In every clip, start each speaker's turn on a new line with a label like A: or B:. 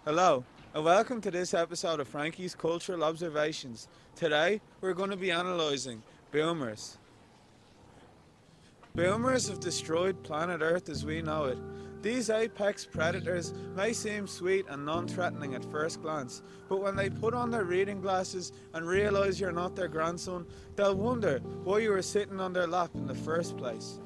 A: Hello, and welcome to this episode of Frankie's Cultural Observations. Today, we're going to be analysing boomers. Boomers have destroyed planet Earth as we know it. These apex predators may seem sweet and non-threatening at first glance, but when they put on their reading glasses and realise you're not their grandson, they'll wonder why you were sitting on their lap in the first place.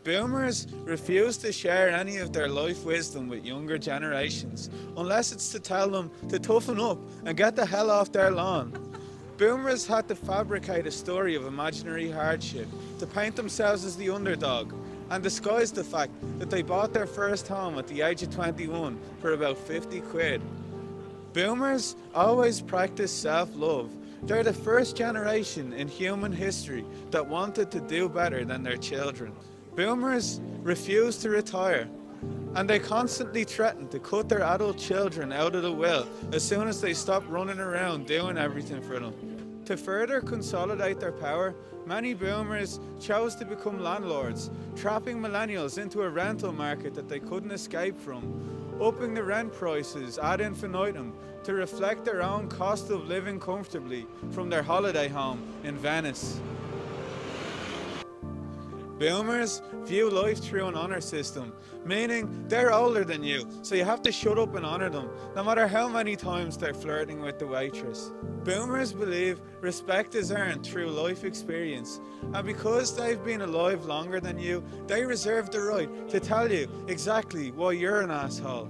A: Boomers refuse to share any of their life wisdom with younger generations, unless it's to tell them to toughen up and get the hell off their lawn. Boomers had to fabricate a story of imaginary hardship to paint themselves as the underdog and disguise the fact that they bought their first home at the age of 21 for about 50 quid. Boomers always practice self-love. They're the first generation in human history that wanted to do better than their children. Boomers refuse to retire, and they constantly threaten to cut their adult children out of the will as soon as they stop running around doing everything for them. To further consolidate their power, many boomers chose to become landlords, trapping millennials into a rental market that they couldn't escape from, upping the rent prices ad infinitum to reflect their own cost of living comfortably from their holiday home in Venice. Boomers view life through an honour system, meaning they're older than you, so you have to shut up and honour them, no matter how many times they're flirting with the waitress. Boomers believe respect is earned through life experience, and because they've been alive longer than you, they reserve the right to tell you exactly why you're an asshole.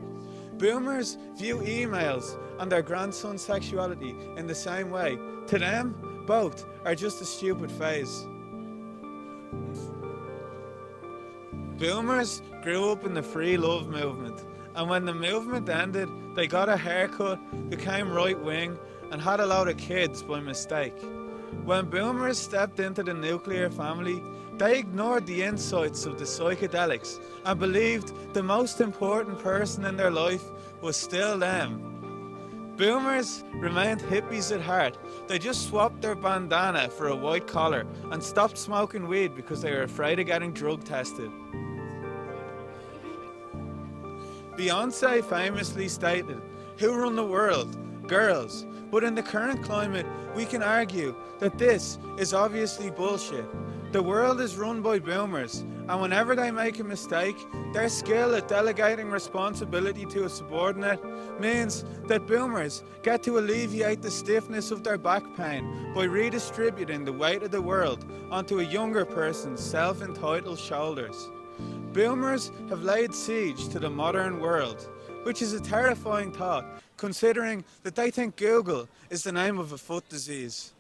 A: Boomers view emails and their grandson's sexuality in the same way. To them, both are just a stupid phase. Boomers grew up in the free love movement, and when the movement ended, they got a haircut, became right wing, and had a lot of kids by mistake. When boomers stepped into the nuclear family, they ignored the insights of the psychedelics and believed the most important person in their life was still them. Boomers remained hippies at heart. They just swapped their bandana for a white collar and stopped smoking weed because they were afraid of getting drug tested. Beyonce famously stated, "Who run the world? Girls." But in the current climate, we can argue that this is obviously bullshit. The world is run by boomers, and whenever they make a mistake, their skill at delegating responsibility to a subordinate means that boomers get to alleviate the stiffness of their back pain by redistributing the weight of the world onto a younger person's self-entitled shoulders. Boomers have laid siege to the modern world, which is a terrifying thought, considering that they think Google is the name of a foot disease.